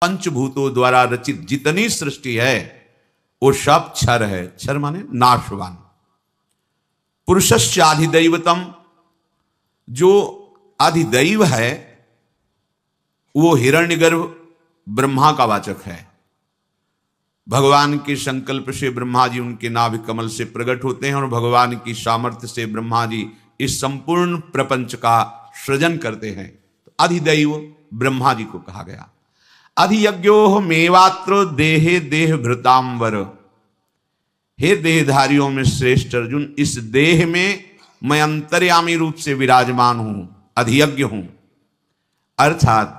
पंचभूतों द्वारा रचित जितनी सृष्टि है वो सब क्षर है। क्षर माने नाशवान। पुरुषस्य अधिदैवतम, जो अधिदैव है वो हिरण्यगर्भ ब्रह्मा का वाचक है। भगवान के संकल्प से ब्रह्मा जी उनके नाभि कमल से प्रकट होते हैं और भगवान की सामर्थ्य से ब्रह्मा जी इस संपूर्ण प्रपंच का सृजन करते हैं। तो अधिदैव ब्रह्मा जी को कहा गया। अधियज्ञो मेवात्र देहे देह भृतांबर, हे देहधारियों में श्रेष्ठ अर्जुन, इस देह में मैं अंतर्यामी रूप से विराजमान हूं, अधियज्ञ हूं। अर्थात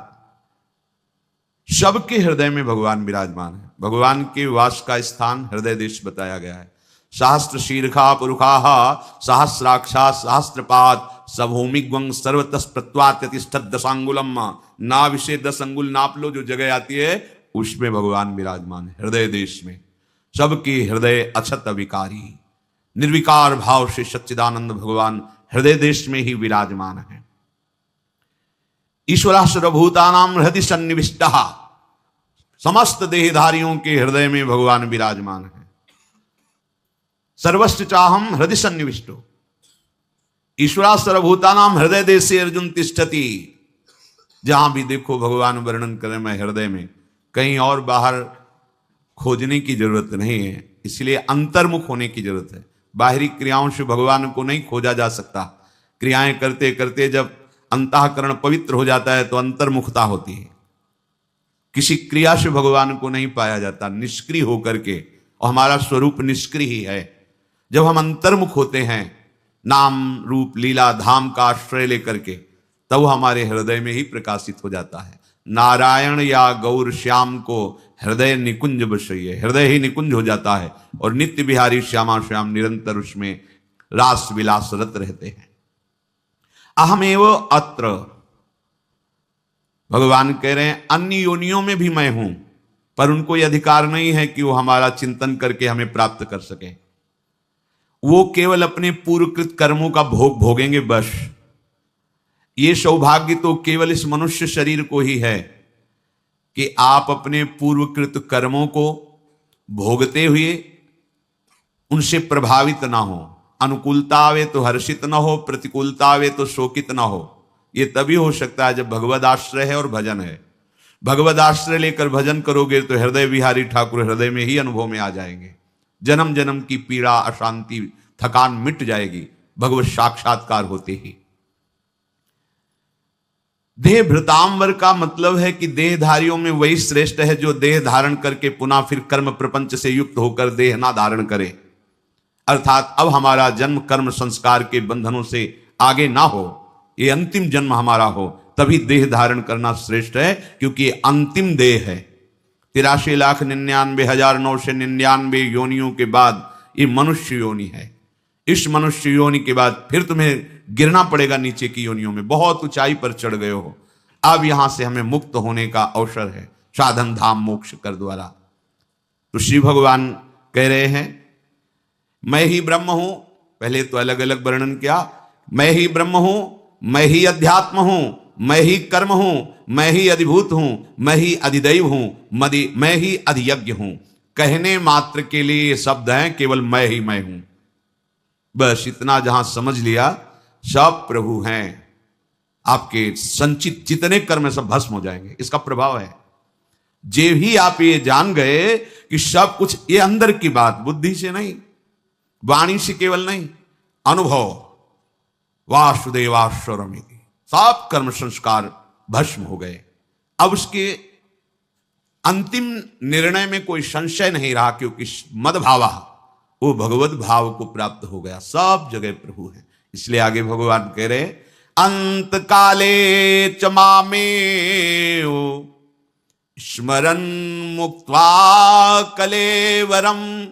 सबके हृदय में भगवान विराजमान है। भगवान के वास का स्थान हृदय देश बताया गया है। सहस्त्र शीर्षा पुरुषा सहस्राक्षा सहस्त्रपाद सभूमिग्वं सर्वतः प्रत्वात्यतिष्ठत् दशांगुलम, ना विषय 10 अंगुल नाप लो, जो जगह आती है उसमें भगवान विराजमान है हृदय देश में। सबके हृदय अछत अविकारी निर्विकार भाव से सच्चिदानंद भगवान हृदय देश में ही विराजमान है। ईश्वरः सर्वभूतानां हृदि सन्निविष्टः, समस्त देहधारियों के हृदय में भगवान विराजमान है। सर्वस्व चाहम हृदय सन्निविष्टो, ईश्वरः सर्वभूतानां हृदय देशे अर्जुन तिष्ठति। जहां भी देखो भगवान वर्णन करें मैं हृदय में, कहीं और बाहर खोजने की जरूरत नहीं है। इसलिए अंतर्मुख होने की जरूरत है। बाहरी क्रियाओं से भगवान को नहीं खोजा जा सकता। क्रियाएं करते करते जब अंतःकरण पवित्र हो जाता है तो अंतर्मुखता होती है। किसी क्रिया से भगवान को नहीं पाया जाता निष्क्रिय होकर के, और हमारा स्वरूप निष्क्रिय ही है। जब हम अंतर्मुख होते हैं नाम रूप लीला धाम का आश्रय लेकर के, तब हमारे हृदय में ही प्रकाशित हो जाता है। नारायण या गौर श्याम को हृदय निकुंज बसइए, हृदय ही निकुंज हो जाता है और नित्य बिहारी श्यामा श्याम निरंतर उसमें रास विलासरत रहते हैं। अहमेव अत्र, भगवान कह रहे हैं अन्य योनियों में भी मैं हूं, पर उनको यह अधिकार नहीं है कि वो हमारा चिंतन करके हमें प्राप्त कर सके। वो केवल अपने पूर्वकृत कर्मों का भोग भोगेंगे बस। ये सौभाग्य तो केवल इस मनुष्य शरीर को ही है कि आप अपने पूर्वकृत कर्मों को भोगते हुए उनसे प्रभावित ना हो। अनुकूलता आवे तो हर्षित न हो, प्रतिकूलता आवे तो शोकित न हो। ये तभी हो सकता है जब भगवद आश्रय है और भजन है। भगवद आश्रय लेकर भजन करोगे तो हृदय विहारी ठाकुर हृदय में ही अनुभव में आ जाएंगे। जन्म जन्म की पीड़ा अशांति थकान मिट जाएगी भगवत साक्षात्कार होते ही। देह भृतांबर का मतलब है कि देहधारियों में वही श्रेष्ठ है जो देह धारण करके पुनः फिर कर्म प्रपंच से युक्त होकर देह ना धारण करे। अर्थात अब हमारा जन्म कर्म संस्कार के बंधनों से आगे ना हो, ये अंतिम जन्म हमारा हो, तभी देह धारण करना श्रेष्ठ है, क्योंकि ये अंतिम देह है। 83,99,999 योनियों के बाद ये मनुष्य योनि है। इस मनुष्य योनि के बाद फिर तुम्हें गिरना पड़ेगा नीचे की योनियों में। बहुत ऊंचाई पर चढ़ गए हो, अब यहां से हमें मुक्त होने का अवसर है साधन धाम मोक्ष कर द्वारा। तो श्री भगवान कह रहे हैं मैं ही ब्रह्म हूं। पहले तो अलग अलग वर्णन किया, मैं ही ब्रह्म हूं, मैं ही अध्यात्म हूं, मैं ही कर्म हूं, मैं ही अधिभूत हूं, मैं ही अधिदैव हूं, मैं ही अधियज्ञ हूं। कहने मात्र के लिए ये शब्द हैं, केवल मैं ही मैं हूं। बस इतना जहां समझ लिया सब प्रभु हैं। आपके संचित जितने कर्म सब भस्म हो जाएंगे। इसका प्रभाव है। जे ही आप ये जान गए कि सब कुछ ये अंदर की बात, बुद्धि से नहीं, वाणी से केवल नहीं, अनुभव वासुदेवाश्वरमिति, सब कर्म संस्कार भस्म हो गए। अब उसके अंतिम निर्णय में कोई संशय नहीं रहा, क्योंकि मदभावा वो भगवत भाव को प्राप्त हो गया। सब जगह प्रभु है। इसलिए आगे भगवान कह रहे अंत काले च मामेव स्मरन् मुक्त्वा कलेवरम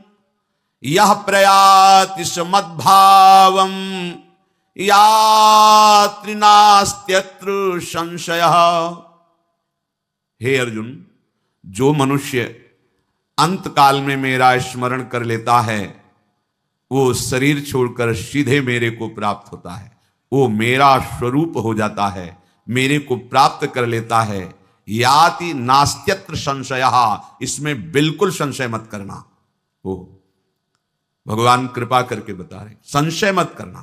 यह प्रयाति मद्भावम याति नास्त्यत्र संशयः। हे अर्जुन, जो मनुष्य अंत काल में मेरा स्मरण कर लेता है वो शरीर छोड़कर सीधे मेरे को प्राप्त होता है। वो मेरा स्वरूप हो जाता है, मेरे को प्राप्त कर लेता है। याति नास्त्यत्र संशय, इसमें बिल्कुल संशय मत करना। वो भगवान कृपा करके बता रहे, संशय मत करना,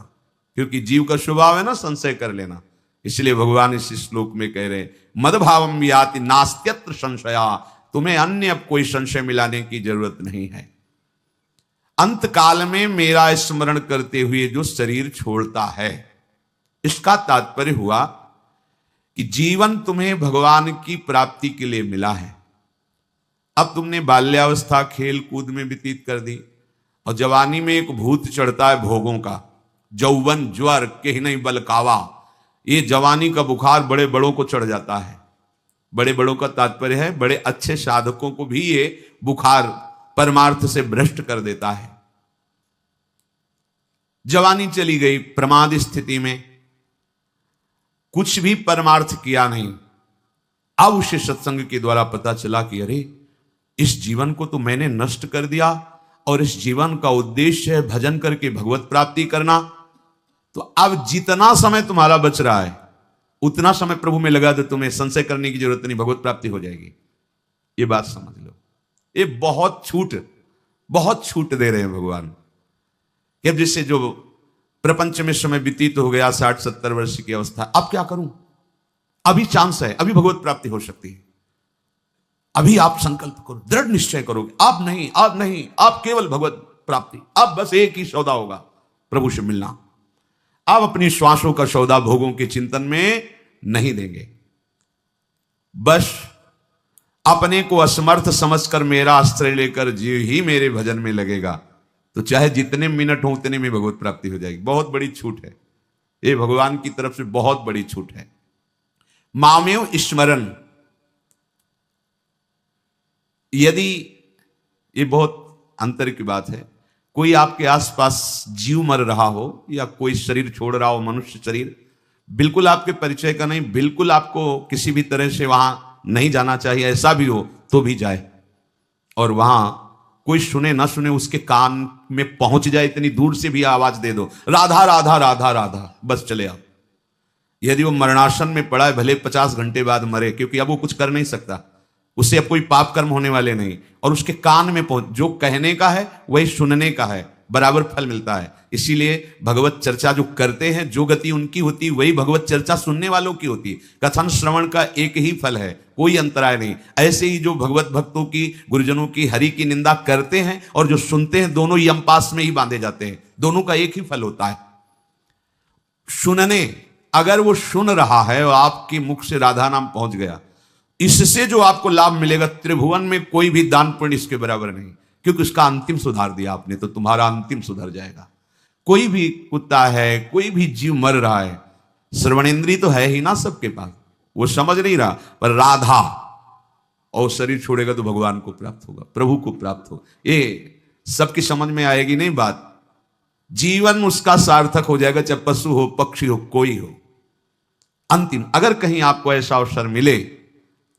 क्योंकि जीव का स्वभाव है ना संशय कर लेना। इसलिए भगवान इस श्लोक में कह रहे मदभावम याति नास्त्यत्र संशया, तुम्हें अन्य अब कोई संशय मिलाने की जरूरत नहीं है। अंत काल में मेरा स्मरण करते हुए जो शरीर छोड़ता है, इसका तात्पर्य हुआ कि जीवन तुम्हें भगवान की प्राप्ति के लिए मिला है। अब तुमने बाल्यावस्था खेल कूद में व्यतीत कर दी, और जवानी में एक भूत चढ़ता है भोगों का, जौवन ज्वर के नहीं बलकावा। ये जवानी का बुखार बड़े बड़ों को चढ़ जाता है। बड़े बड़ों का तात्पर्य है बड़े अच्छे साधकों को भी ये बुखार परमार्थ से भ्रष्ट कर देता है। जवानी चली गई, प्रमाद स्थिति में कुछ भी परमार्थ किया नहीं। अब उसे सत्संग के द्वारा पता चला कि अरे इस जीवन को तो मैंने नष्ट कर दिया, और इस जीवन का उद्देश्य है भजन करके भगवत प्राप्ति करना। तो अब जितना समय तुम्हारा बच रहा है उतना समय प्रभु में लगा दो, तुम्हें संशय करने की जरूरत नहीं, भगवत प्राप्ति हो जाएगी। ये बात समझ लो। ये बहुत छूट दे रहे हैं भगवान। अब जिससे जो प्रपंच में समय व्यतीत हो गया 60-70 वर्ष की अवस्था, अब क्या करूं, अभी चांस है, अभी भगवत प्राप्ति हो सकती है। अभी आप संकल्प करो, दृढ़ निश्चय करोगे, अब नहीं, अब केवल भगवत प्राप्ति, अब बस एक ही सौदा होगा, प्रभु से मिलना। अब अपनी श्वासों का सौदा भोगों के चिंतन में नहीं देंगे। बस अपने को असमर्थ समझकर मेरा आश्रय लेकर जीव ही मेरे भजन में लगेगा, तो चाहे जितने मिनट हो उतने में भगवत प्राप्ति हो जाएगी। बहुत बड़ी छूट है ये, भगवान की तरफ से बहुत बड़ी छूट है। मामेव स्मरण, यदि ये बहुत अंतर की बात है, कोई आपके आसपास जीव मर रहा हो या कोई शरीर छोड़ रहा हो, मनुष्य शरीर, बिल्कुल आपके परिचय का नहीं, बिल्कुल आपको किसी भी तरह से वहां नहीं जाना चाहिए, ऐसा भी हो तो भी जाए, और वहां कोई सुने ना सुने उसके कान में पहुंच जाए, इतनी दूर से भी आवाज दे दो राधा राधा राधा राधा, बस चले आओ। यदि वो मरणासन में पड़ा है, भले 50 घंटे बाद मरे, क्योंकि अब वो कुछ कर नहीं सकता, उससे अब कोई पाप कर्म होने वाले नहीं, और उसके कान में पहुंच, जो कहने का है वही सुनने का है, बराबर फल मिलता है। इसीलिए भगवत चर्चा जो करते हैं, जो गति उनकी होती है वही भगवत चर्चा सुनने वालों की होती है। कथन श्रवण का एक ही फल है, कोई अंतराय नहीं। ऐसे ही जो भगवत भक्तों की, गुरुजनों की, हरि की निंदा करते हैं और जो सुनते हैं, दोनों यमपास में ही बांधे जाते हैं, दोनों का एक ही फल होता है। सुनने, अगर वो सुन रहा है और आपके मुख से राधा नाम पहुंच गया, इससे जो आपको लाभ मिलेगा, त्रिभुवन में कोई भी दान पुण्य इसके बराबर नहीं, क्योंकि उसका अंतिम सुधार दिया आपने, तो तुम्हारा अंतिम सुधर जाएगा। कोई भी कुत्ता है, कोई भी जीव मर रहा है, श्रवणेंद्रिय तो है ही ना सबके पास, वो समझ नहीं रहा, पर राधा, और शरीर छोड़ेगा तो भगवान को प्राप्त होगा, प्रभु को प्राप्त होगा। ये सबकी समझ में आएगी नहीं बात, जीवन उसका सार्थक हो जाएगा, चाहे पशु हो, पक्षी हो, कोई हो। अंतिम, अगर कहीं आपको ऐसा अवसर मिले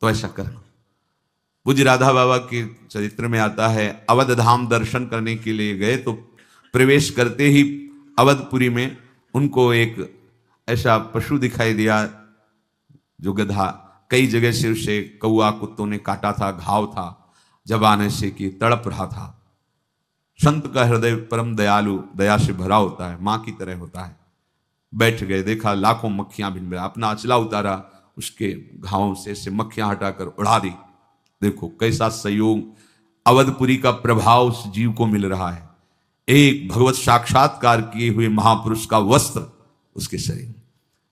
तो ऐसा करना। पूज्य राधा बाबा के चरित्र में आता है, अवध धाम दर्शन करने के लिए गए, तो प्रवेश करते ही अवधपुरी में उनको एक ऐसा पशु दिखाई दिया जो गधा, कई जगह से उसे कौआ कुत्तों ने काटा था, घाव था, जबान से कि तड़प रहा था। संत का हृदय परम दयालु, दया से भरा होता है, मां की तरह होता है। बैठ गए, देखा लाखों मक्खियां भिन भिन, अपना अचला उतारा, उसके घावों से मक्खियां हटाकर उड़ा दी। देखो कैसा संयोग, अवधपुरी का प्रभाव उस जीव को मिल रहा है। एक भगवत साक्षात्कार किए हुए महापुरुष का वस्त्र उसके शरीर में।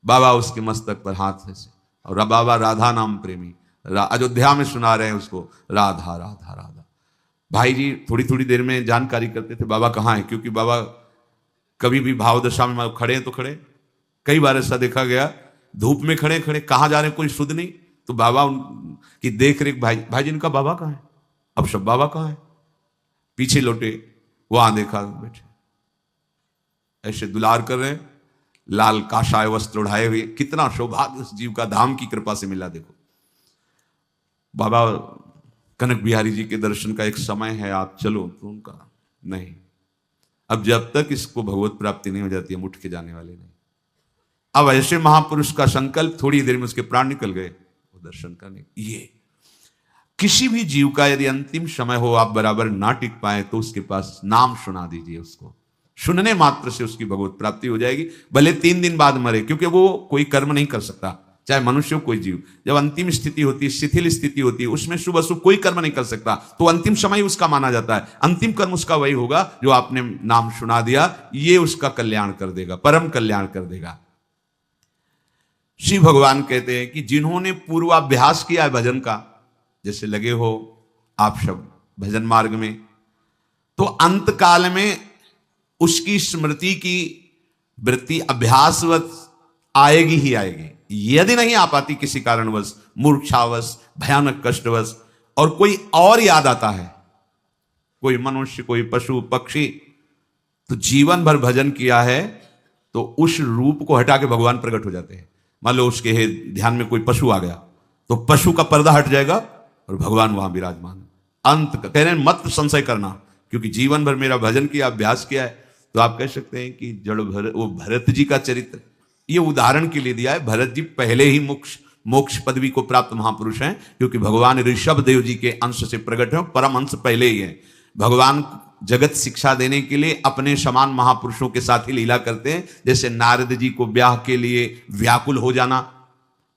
बाबा उसके मस्तक पर हाथ से, और बाबा राधा नाम प्रेमी, अयोध्या में सुना रहे हैं उसको, राधा राधा राधा। भाई जी थोड़ी थोड़ी देर में जानकारी करते थे बाबा कहाँ है, क्योंकि बाबा कभी भी भाव दशा में खड़े हैं तो खड़े, कई बार ऐसा देखा गया, धूप में खड़े खड़े कहाँ जा रहे हैं कोई शुद्ध नहीं, तो बाबा उनकी देख रेख, भाई जी इनका बाबा कहाँ है, अब सब बाबा कहाँ है, पीछे लौटे, वहां देखा बैठे ऐसे दुलार कर रहे हैं, लाल काशाय वस्त्र उड़ाए हुए। कितना सौभाग्य उस जीव का धाम की कृपा से मिला। देखो बाबा कनक बिहारी जी के दर्शन का एक समय है, आप चलो, तो उनका नहीं, अब जब तक इसको भगवत प्राप्ति नहीं हो जाती हम उठ के जाने वाले नहीं। अब ऐसे महापुरुष का संकल्प, थोड़ी देर में उसके प्राण निकल गए, दर्शन करने। ये किसी भी जीव का यदि अंतिम समय हो, आप बराबर ना टिक पाए, तो उसके पास नाम सुना दीजिए। उसको सुनने मात्र से उसकी भगवत प्राप्ति हो जाएगी, भले 3 दिन बाद मरे, क्योंकि वो कोई कर्म नहीं कर सकता, चाहे मनुष्य हो कोई जीव। जब अंतिम स्थिति होती है, शिथिल स्थिति होती है, उसमें शुभ अशुभ कोई कर्म नहीं कर सकता, तो अंतिम समय उसका माना जाता है। अंतिम कर्म उसका वही होगा जो आपने नाम सुना दिया, ये उसका कल्याण कर देगा, परम कल्याण कर देगा। श्री भगवान कहते हैं कि जिन्होंने पूर्वाभ्यास किया है भजन का, जैसे लगे हो आप सब भजन मार्ग में, तो अंत काल में उसकी स्मृति की वृत्ति अभ्यासवत आएगी ही आएगी। यदि नहीं आ पाती किसी कारणवश, मूर्छावश, भयानक कष्टवश, और कोई और याद आता है, कोई मनुष्य, कोई पशु पक्षी, तो जीवन भर भजन किया है तो उस रूप को हटा के भगवान प्रकट हो जाते हैं। मान लो उसके ध्यान में कोई पशु आ गया, तो पशु का पर्दा हट जाएगा और भगवान वहां विराजमान। अंत कह रहे हैं मत संशय करना, क्योंकि जीवन भर मेरा भजन किया, अभ्यास किया है। तो आप कह सकते हैं कि वो भरत जी का चरित्र, ये उदाहरण के लिए दिया है। भरत जी पहले ही मोक्ष पदवी को प्राप्त महापुरुष हैं, क्योंकि भगवान ऋषभ देव जी के अंश से प्रकट है, परम अंश पहले ही है। भगवान जगत शिक्षा देने के लिए अपने समान महापुरुषों के साथ ही लीला करते हैं। जैसे नारद जी को ब्याह के लिए व्याकुल हो जाना,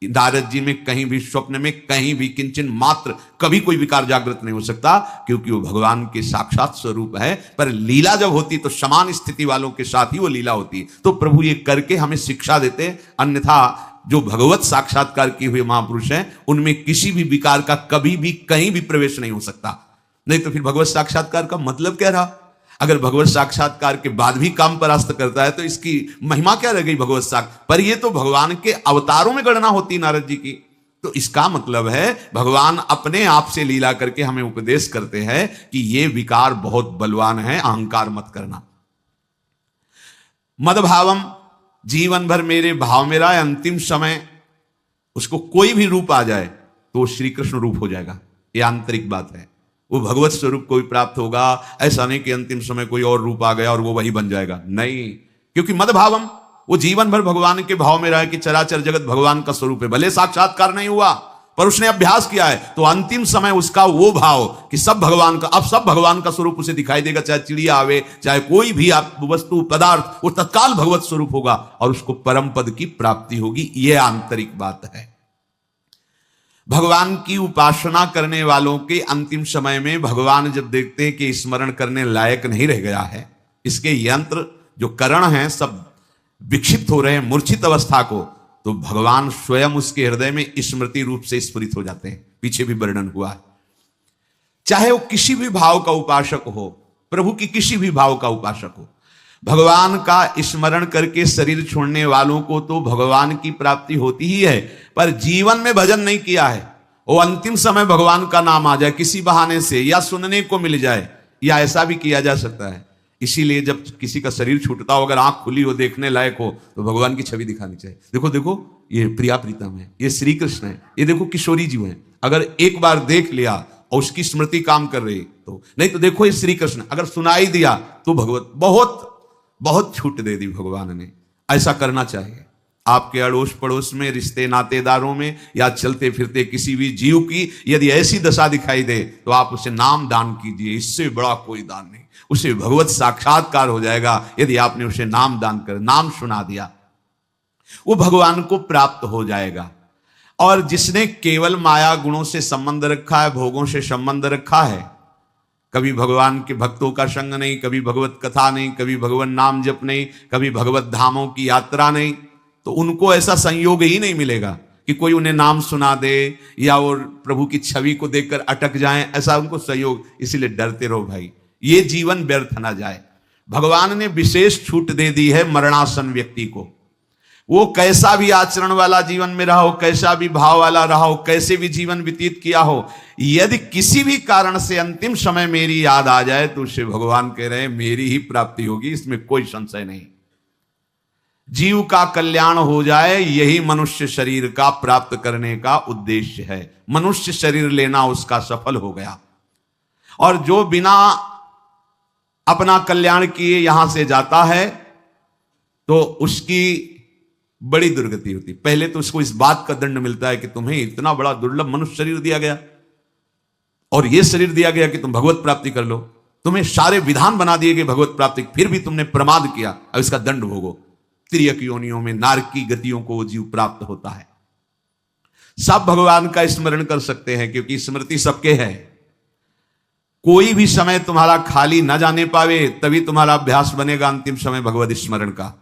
नारद जी में कहीं भी स्वप्न में कहीं भी किंचन मात्र कभी कोई विकार जागृत नहीं हो सकता, क्योंकि वो भगवान के साक्षात स्वरूप है। पर लीला जब होती तो समान स्थिति वालों के साथ ही वो लीला होती। तो प्रभु ये करके हमें शिक्षा देते हैं, अन्यथा जो भगवत साक्षात्कार किए हुए महापुरुष हैं उनमें किसी भी विकार का कभी भी कहीं भी प्रवेश नहीं हो सकता। नहीं तो फिर भगवत साक्षात्कार का मतलब क्या रहा? अगर भगवत साक्षात्कार के बाद भी काम परास्त करता है तो इसकी महिमा क्या रह गई भगवत साक्षात्कार पर? ये तो भगवान के अवतारों में गणना होती है नारद जी की। तो इसका मतलब है भगवान अपने आप से लीला करके हमें उपदेश करते हैं कि ये विकार बहुत बलवान है, अहंकार मत करना। मदभावम, जीवन भर मेरे भाव में रहा, अंतिम समय उसको कोई भी रूप आ जाए तो श्री कृष्ण रूप हो जाएगा। ये आंतरिक बात है, वो भगवत स्वरूप को भी प्राप्त होगा। ऐसा नहीं कि अंतिम समय कोई और रूप आ गया और वो वही बन जाएगा, नहीं। क्योंकि मदभावम, वो जीवन भर भगवान के भाव में रहा कि चराचर जगत भगवान का स्वरूप है। भले साक्षात्कार नहीं हुआ पर उसने अभ्यास किया है, तो अंतिम समय उसका वो भाव कि सब भगवान का, अब सब भगवान का स्वरूप उसे दिखाई देगा। चाहे चिड़िया आवे, चाहे कोई भी आप वस्तु पदार्थ, वो तत्काल भगवत स्वरूप होगा और उसको परम पद की प्राप्ति होगी। यह आंतरिक बात है। भगवान की उपासना करने वालों के अंतिम समय में भगवान जब देखते हैं कि स्मरण करने लायक नहीं रह गया है, इसके यंत्र जो करण हैं सब विक्षिप्त हो रहे हैं, मूर्छित अवस्था को, तो भगवान स्वयं उसके हृदय में स्मृति रूप से स्फुरित हो जाते हैं। पीछे भी वर्णन हुआ है। चाहे वो किसी भी भाव का उपासक हो, प्रभु की किसी भी भाव का उपासक हो, भगवान का स्मरण करके शरीर छोड़ने वालों को तो भगवान की प्राप्ति होती ही है। पर जीवन में भजन नहीं किया है, वो अंतिम समय भगवान का नाम आ जाए किसी बहाने से, या सुनने को मिल जाए, या ऐसा भी किया जा सकता है। इसीलिए जब किसी का शरीर छूटता हो, अगर आंख खुली हो, देखने लायक हो, तो भगवान की छवि दिखानी चाहिए। देखो देखो, ये प्रिया प्रीतम है, ये श्री कृष्ण है, ये देखो किशोरी जी हैं। अगर एक बार देख लिया और उसकी स्मृति काम कर रही तो, नहीं तो देखो ये श्री कृष्ण, अगर सुनाई दिया तो भगवत बहुत बहुत छूट दे दी भगवान ने। ऐसा करना चाहिए। आपके अड़ोस पड़ोस में, रिश्ते नातेदारों में, या चलते फिरते किसी भी जीव की यदि ऐसी दशा दिखाई दे तो आप उसे नाम दान कीजिए। इससे बड़ा कोई दान नहीं, उसे भगवत साक्षात्कार हो जाएगा। यदि आपने उसे नाम दान कर, नाम सुना दिया, वो भगवान को प्राप्त हो जाएगा। और जिसने केवल माया गुणों से संबंध रखा है, भोगों से संबंध रखा है, कभी भगवान के भक्तों का संग नहीं, कभी भगवत कथा नहीं, कभी भगवान नाम जप नहीं, कभी भगवत धामों की यात्रा नहीं, तो उनको ऐसा संयोग ही नहीं मिलेगा कि कोई उन्हें नाम सुना दे या वो प्रभु की छवि को देखकर अटक जाएं। ऐसा उनको संयोग, इसीलिए डरते रहो भाई, ये जीवन व्यर्थ ना जाए। भगवान ने विशेष छूट दे दी है मरणासन व्यक्ति को। वो कैसा भी आचरण वाला जीवन में रहा हो, कैसा भी भाव वाला रहा हो, कैसे भी जीवन व्यतीत किया हो, यदि किसी भी कारण से अंतिम समय मेरी याद आ जाए तो उससे भगवान कह रहे हैं मेरी ही प्राप्ति होगी, इसमें कोई संशय नहीं। जीव का कल्याण हो जाए, यही मनुष्य शरीर का प्राप्त करने का उद्देश्य है। मनुष्य शरीर लेना उसका सफल हो गया। और जो बिना अपना कल्याण किए यहां से जाता है तो उसकी बड़ी दुर्गति होती। पहले तो उसको इस बात का दंड मिलता है कि तुम्हें इतना बड़ा दुर्लभ मनुष्य शरीर दिया गया और यह शरीर दिया गया कि तुम भगवत प्राप्ति कर लो, तुम्हें सारे विधान बना दिए गए भगवत प्राप्ति, फिर भी तुमने प्रमाद किया, अब इसका दंड भोगो। तिर्यक योनियों में नारकी गतियों को वो जीव प्राप्त होता है। सब भगवान का स्मरण कर सकते हैं क्योंकि स्मृति सबके है। कोई भी समय तुम्हारा खाली न जाने पावे, तभी तुम्हारा अभ्यास बनेगा अंतिम समय भगवत स्मरण का।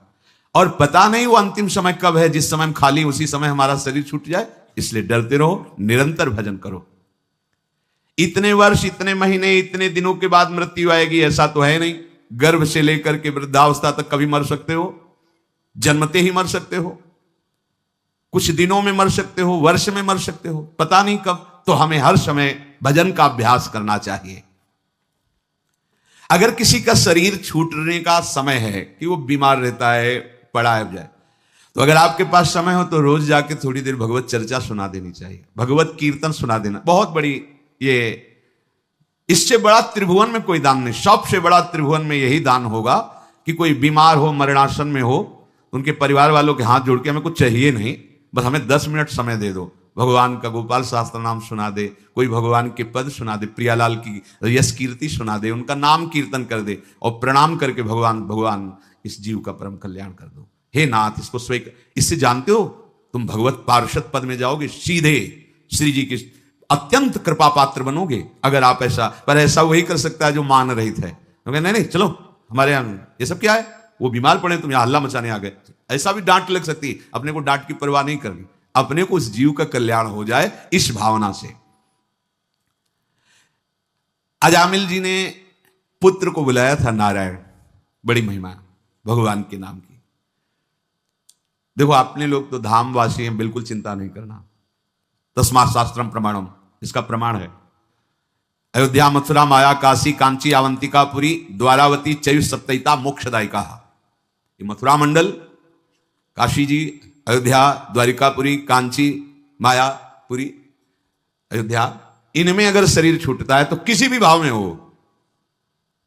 और पता नहीं वो अंतिम समय कब है, जिस समय हम खाली उसी समय हमारा शरीर छूट जाए। इसलिए डरते रहो, निरंतर भजन करो। इतने वर्ष, इतने महीने, इतने दिनों के बाद मृत्यु आएगी ऐसा तो है नहीं। गर्भ से लेकर के वृद्धावस्था तक कभी मर सकते हो, जन्मते ही मर सकते हो, कुछ दिनों में मर सकते हो, वर्ष में मर सकते हो, पता नहीं कब। तो हमें हर समय भजन का अभ्यास करना चाहिए। अगर किसी का शरीर छूटने का समय है कि वो बीमार रहता है, पड़ा है जाए, तो अगर आपके पास समय हो तो रोज जाके थोड़ी देर भगवत चर्चा सुना देनी चाहिए, भगवत कीर्तन सुना देना। बहुत बड़ी, ये इससे बड़ा त्रिभुवन में कोई दान नहीं। सबसे बड़ा त्रिभुवन में यही दान होगा कि कोई बीमार हो, मरणासन में हो, उनके परिवार वालों के हाथ जोड़ के हमें कुछ चाहिए नहीं, बस हमें 10 मिनट समय दे दो, भगवान का गोपाल शास्त्र नाम सुना दे, कोई भगवान के पद सुना दे, प्रियालाल की यश कीर्ति सुना दे, उनका नाम कीर्तन कर दे और प्रणाम करके भगवान इस जीव का परम कल्याण कर दो। हे नाथ, इसको स्वीकार। इससे जानते हो तुम भगवत पार्षद पद में जाओगे, सीधे श्री जी की अत्यंत कृपा पात्र बनोगे। अगर आप ऐसा, पर ऐसा वही कर सकता है जो मान रहित है। तो नहीं नहीं चलो हमारे यहां ये सब क्या है, वो बीमार पड़े तुम यहां हल्ला मचाने आ गए, ऐसा भी डांट लग सकती है। अपने को डांट की परवाह नहीं करनी, अपने को उस जीव का कल्याण हो जाए इस भावना से। अजामिल जी ने पुत्र को बुलाया था नारायण, बड़ी महिमा भगवान के नाम की। देखो अपने लोग तो धामवासी हैं, बिल्कुल चिंता नहीं करना। तस्मात् शास्त्रम प्रमाणम, इसका प्रमाण है। अयोध्या, मथुरा, माया, काशी, कांची, अवंतिका, पुरी, द्वारावती, चयु सप्तैता, मोक्षदायिका। ये मथुरा मंडल, काशी जी, अयोध्या, द्वारिकापुरी, कांची, मायापुरी, अयोध्या, इनमें अगर शरीर छूटता है तो किसी भी भाव में हो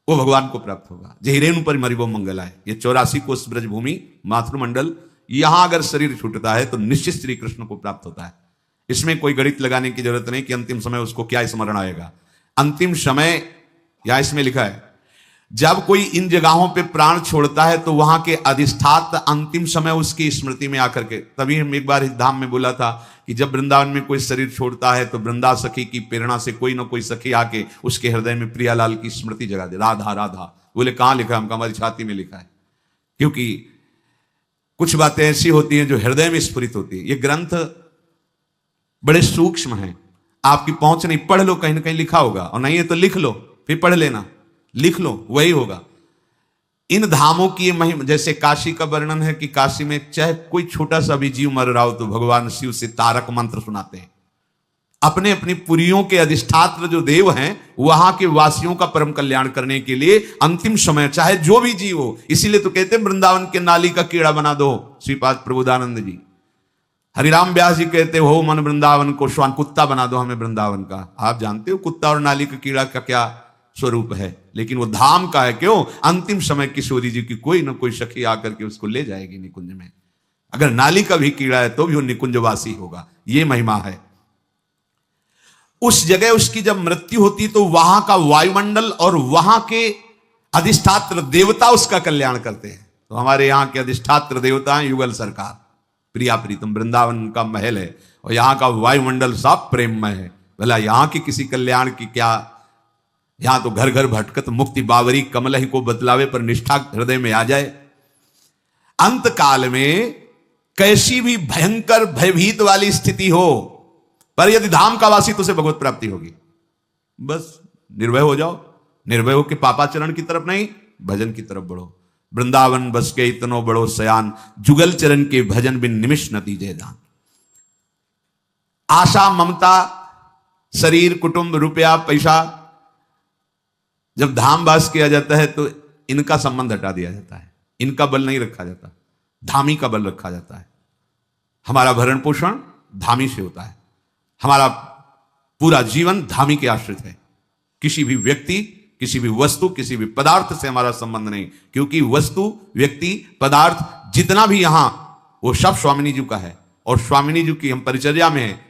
वो भगवान को प्राप्त होगा। जहिरेनु पर मरिबो मंगलाय, ये 84 कोस ब्रजभूमि मातृमंडल, यहां अगर शरीर छूटता है तो निश्चित श्री कृष्ण को प्राप्त होता है। इसमें कोई गणित लगाने की जरूरत नहीं कि अंतिम समय उसको क्या स्मरण आएगा। अंतिम समय, या इसमें लिखा है जब कोई इन जगहों पे प्राण छोड़ता है तो वहां के अधिष्ठात अंतिम समय उसकी स्मृति में आकर के, तभी हम एक बार इस धाम में बोला था कि जब वृंदावन में कोई शरीर छोड़ता है तो वृंदा सखी की प्रेरणा से कोई ना कोई सखी आके उसके हृदय में प्रियालाल की स्मृति जगा दे, राधा राधा। बोले कहां लिखा है? हमका हमारी छाती में लिखा है। क्योंकि कुछ बातें ऐसी होती हैं जो हृदय में स्फुरित होती है। ये ग्रंथ बड़े सूक्ष्म हैं, आपकी पहुंच नहीं। पढ़ लो, कहीं ना कहीं लिखा होगा, और नहीं है तो लिख लो, फिर पढ़ लेना, लिख लो, वही होगा। इन धामों की महिमा, जैसे काशी का वर्णन है कि काशी में चाहे कोई छोटा सा भी जीव मर रहा हो तो भगवान शिव से तारक मंत्र सुनाते हैं। अपने अपनी पुरियों के अधिष्ठात्र जो देव हैं वहां के वासियों का परम कल्याण करने के लिए अंतिम समय चाहे जो भी जीव हो, इसीलिए तो कहते हैं वृंदावन के नाली का कीड़ा बना दो, श्रीपाद प्रबोधानंद जी। हरिराम व्यास जी कहते हो मन वृंदावन को श्वान, कुत्ता बना दो हमें वृंदावन का। आप जानते हो कुत्ता और नाली का कीड़ा का क्या स्वरूप है, लेकिन वो धाम का है। क्यों? अंतिम समय किशोरी जी की कोई ना कोई सखी आकर के उसको ले जाएगी निकुंज में। अगर नाली का भी कीड़ा है तो भी वो निकुंजवासी होगा। ये महिमा है। उस जगह उसकी जब मृत्यु होती तो वहां का वायुमंडल और वहां के अधिष्ठात्र देवता उसका कल्याण करते हैं। तो हमारे यहां के अधिष्ठात्र देवता हैं युगल सरकार, प्रिया प्रीतम, वृंदावन का महल है और यहां का वायुमंडल सब प्रेममय है। भला यहां की किसी कल्याण की क्या? यहां तो घर घर भटकत मुक्ति बावरी, कमल ही को बतलावे पर निष्ठा हृदय में आ जाए। अंत काल में कैसी भी भयंकर भयभीत वाली स्थिति हो, पर यदि धाम का वासी तो उसे भगवत प्राप्ति होगी। बस निर्भय हो जाओ, निर्भय हो के पापाचरण की तरफ नहीं, भजन की तरफ बढ़ो। वृंदावन बस के इतनो बड़ो सयान, जुगल चरण के भजन बिन निमिष न दीजे दान। आशा, ममता, शरीर, कुटुंब, रुपया, पैसा, जब धाम वास किया जाता है तो इनका संबंध हटा दिया जाता है, इनका बल नहीं रखा जाता, धामी का बल रखा जाता है। हमारा भरण पोषण धामी से होता है, हमारा पूरा जीवन धामी के आश्रित है। किसी भी व्यक्ति, किसी भी वस्तु, किसी भी पदार्थ से हमारा संबंध नहीं, क्योंकि वस्तु, व्यक्ति, पदार्थ जितना भी यहां वो सब स्वामिनी जी का है और स्वामिनी जी की हम परिचर्या में है।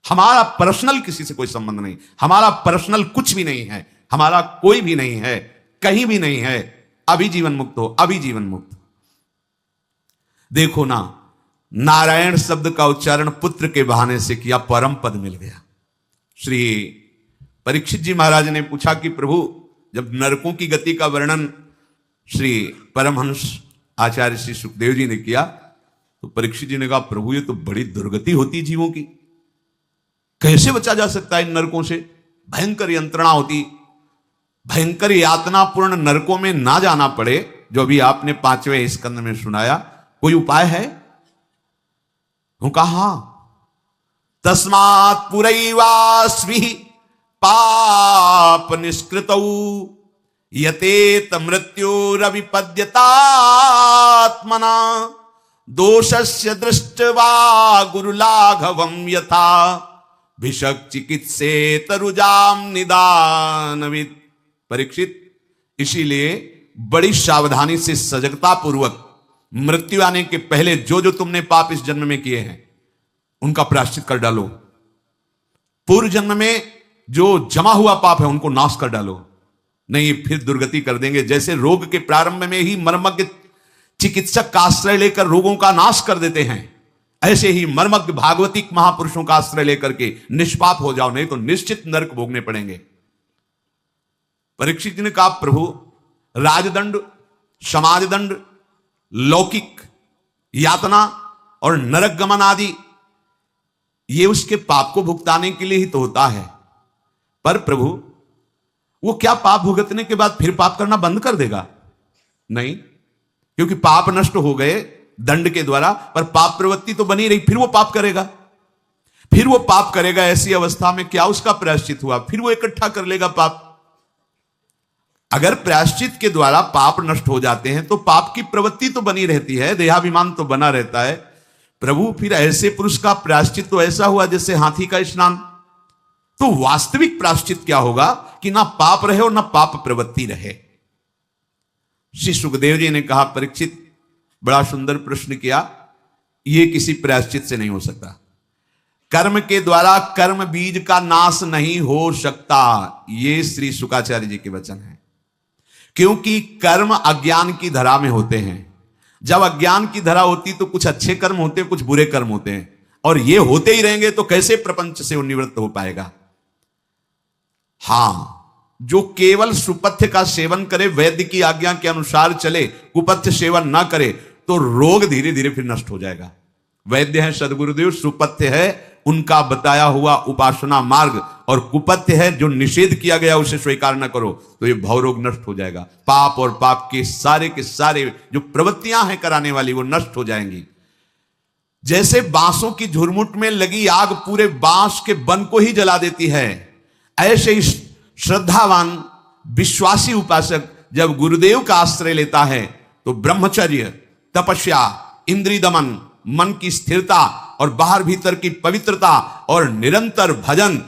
हमारा पर्सनल किसी से कोई संबंध नहीं, हमारा पर्सनल कुछ भी नहीं है, हमारा कोई भी नहीं है, कहीं भी नहीं है। अभी जीवन मुक्त हो, अभी जीवन मुक्त। देखो ना, नारायण शब्द का उच्चारण पुत्र के बहाने से किया, परम पद मिल गया। श्री परीक्षित जी महाराज ने पूछा कि प्रभु, जब नरकों की गति का वर्णन श्री परमहंस आचार्य श्री सुखदेव जी ने किया तो परीक्षित जी ने कहा, प्रभु ये तो बड़ी दुर्गति होती है जीवों की, कैसे बचा जा सकता है इन नरकों से? भयंकर यंत्रणा होती, भयंकर यातनापूर्ण नरकों में ना जाना पड़े, जो अभी आपने 5वें स्कंद में सुनाया। कोई उपाय है? कहा तस्मात् पुरैवास्मि पाप निष्कृतौ यतेत मृत्युरविपद्यतात्मना दोषस्य दृष्ट्वा गुरुलाघवं यथा भिषक चिकित्से तरुजाम निदानविद। परीक्षित, इसीलिए बड़ी सावधानी से सजगता पूर्वक मृत्यु आने के पहले जो जो तुमने पाप इस जन्म में किए हैं उनका प्रायश्चित कर डालो। पूर्व जन्म में जो जमा हुआ पाप है उनको नाश कर डालो, नहीं फिर दुर्गति कर देंगे। जैसे रोग के प्रारंभ में ही मर्मज्ञ चिकित्सक का आश्रय लेकर रोगों का नाश कर देते हैं, ऐसे ही मर्मज्ञ भागवतिक महापुरुषों का आश्रय लेकर के निष्पाप हो जाओ, नहीं तो निश्चित नरक भोगने पड़ेंगे। परीक्षित जी ने कहा, प्रभु राजदंड, समाजदंड, लौकिक यातना और नरक गमन आदि ये उसके पाप को भुगताने के लिए ही तो होता है। पर प्रभु वो क्या पाप भुगतने के बाद फिर पाप करना बंद कर देगा? नहीं, क्योंकि पाप नष्ट हो गए दंड के द्वारा, पर पाप प्रवृत्ति तो बनी रही, फिर वो पाप करेगा, फिर वो पाप करेगा। ऐसी अवस्था में क्या उसका प्रायश्चित हुआ? फिर वो इकट्ठा कर लेगा पाप। अगर प्रायश्चित के द्वारा पाप नष्ट हो जाते हैं तो पाप की प्रवृत्ति तो बनी रहती है, देहाभिमान तो बना रहता है। प्रभु फिर ऐसे पुरुष का प्रायश्चित तो ऐसा हुआ जैसे हाथी का स्नान। तो वास्तविक प्रायश्चित क्या होगा कि ना पाप रहे और ना पाप प्रवृत्ति रहे। श्री सुखदेव जी ने कहा, परीक्षित बड़ा सुंदर प्रश्न किया, यह किसी प्रायश्चित से नहीं हो सकता। कर्म के द्वारा कर्म बीज का नाश नहीं हो सकता, ये श्री शुकाचार्य जी के वचन है। क्योंकि कर्म अज्ञान की धरा में होते हैं। जब अज्ञान की धरा होती तो कुछ अच्छे कर्म होते हैं, कुछ बुरे कर्म होते हैं, और ये होते ही रहेंगे तो कैसे प्रपंच से निवृत्त हो पाएगा? हां, जो केवल सुपथ्य का सेवन करे, वैद्य की आज्ञा के अनुसार चले, कुपथ्य सेवन ना करे, तो रोग धीरे धीरे फिर नष्ट हो जाएगा। वैद्य है सदगुरुदेव, सुपथ्य है उनका बताया हुआ उपासना मार्ग, और कुपथ्य है जो निषेध किया गया उसे स्वीकार न करो, तो ये भवरोग नष्ट हो जाएगा। पाप और पाप के सारे जो प्रवृत्तियां हैं कराने वाली, वो नष्ट हो जाएंगी। जैसे बांसों की झुरमुट में लगी आग पूरे बांस के वन को ही जला देती है, ऐसे ही श्रद्धावान विश्वासी उपासक जब गुरुदेव का आश्रय लेता है तो ब्रह्मचर्य, तपस्या, इंद्रिय दमन, मन की स्थिरता और बाहर भीतर की पवित्रता और निरंतर भजन,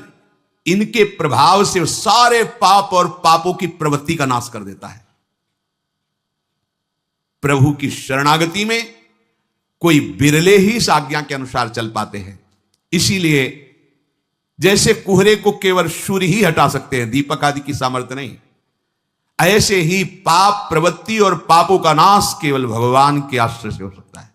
इनके प्रभाव से सारे पाप और पापों की प्रवृत्ति का नाश कर देता है। प्रभु की शरणागति में कोई बिरले ही इस आज्ञा के अनुसार चल पाते हैं। इसीलिए जैसे कोहरे को केवल सूर्य ही हटा सकते हैं, दीपक आदि की सामर्थ्य नहीं, ऐसे ही पाप प्रवृत्ति और पापों का नाश केवल भगवान के आश्रय से हो सकता है।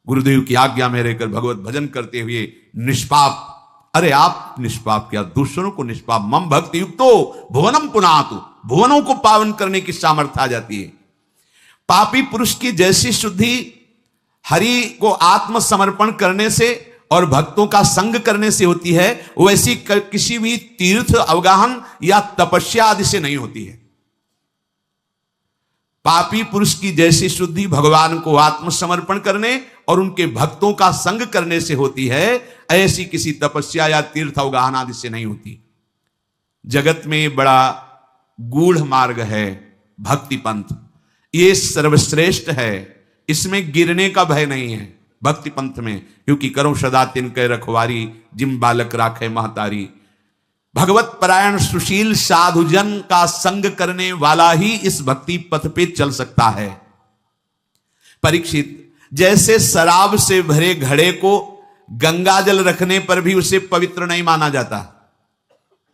गुरुदेव की आज्ञा में रहकर भगवत भजन करते हुए निष्पाप, अरे आप निष्पाप क्या, दूसरों को निष्पाप, मम भक्ति युक्तो भुवनम पुनातु, भुवनों को पावन करने की सामर्थ्य आ जाती है। पापी पुरुष की जैसी शुद्धि हरि को आत्मसमर्पण करने से और भक्तों का संग करने से होती है, वैसी किसी भी तीर्थ, अवगाहन या तपस्या आदि से नहीं होती है। पापी पुरुष की जैसी शुद्धि भगवान को आत्मसमर्पण करने और उनके भक्तों का संग करने से होती है, ऐसी किसी तपस्या या तीर्थ अवगाहन आदि से नहीं होती। जगत में बड़ा गूढ़ मार्ग है भक्ति पंथ, ये सर्वश्रेष्ठ है, इसमें गिरने का भय नहीं है भक्ति पंथ में, क्योंकि करो सदा तिनके रखवारी, जिम बालक राखे महतारी। भगवत परायण सुशील साधुजन का संग करने वाला ही इस भक्ति पथ पे चल सकता है। परीक्षित, जैसे शराब से भरे घड़े को गंगा जल रखने पर भी उसे पवित्र नहीं माना जाता।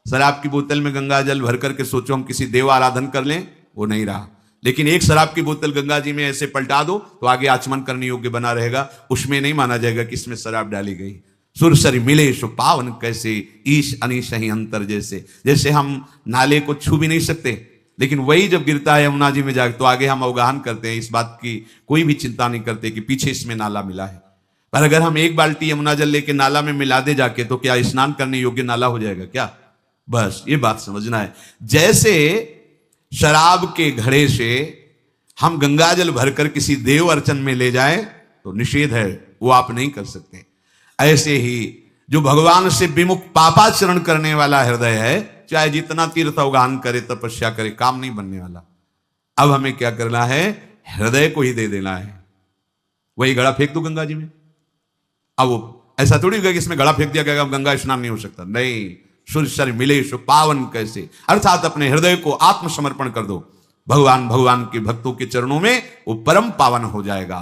शराब की बोतल में गंगा जल भर करके सोचो हम किसी देव आराधन कर लें, वो नहीं रहा। लेकिन एक शराब की बोतल गंगा जी में ऐसे पलटा दो तो आगे आचमन करने योग्य बना रहेगा, उसमें नहीं माना जाएगा कि इसमें शराब डाली गई। सुरसरी मिले सो पावन कैसे, ईश अनीश ही अंतर जैसे। जैसे हम नाले को छू भी नहीं सकते, लेकिन वही जब गिरता है यमुना जी में जाके तो आगे हम अवगाहन करते हैं, इस बात की कोई भी चिंता नहीं करते कि पीछे इसमें नाला मिला है। पर अगर हम एक बाल्टी यमुना जल लेके नाला में मिला दे जाके तो क्या स्नान करने योग्य नाला हो जाएगा क्या? बस ये बात समझना है। जैसे शराब के घड़े से हम गंगा जल भरकर किसी देव अर्चन में ले जाए तो निषेध है, वो आप नहीं कर सकते। ऐसे ही जो भगवान से विमुख पापाचरण करने वाला हृदय है, चाहे जितना तीर्थ अवगाहन करे तपस्या करे, काम नहीं बनने वाला। अब हमें क्या करना है? हृदय को ही दे देना है। वही घड़ा फेंक दो गंगा जी में। अब वो ऐसा थोड़ी होगा कि इसमें घड़ा फेंक दिया गया, अब गंगा स्नान नहीं हो सकता। नहीं, सूर्य मिले सो पावन कैसे, अर्थात अपने हृदय को आत्मसमर्पण कर दो भगवान के भक्तों के चरणों में, वो परम पावन हो जाएगा।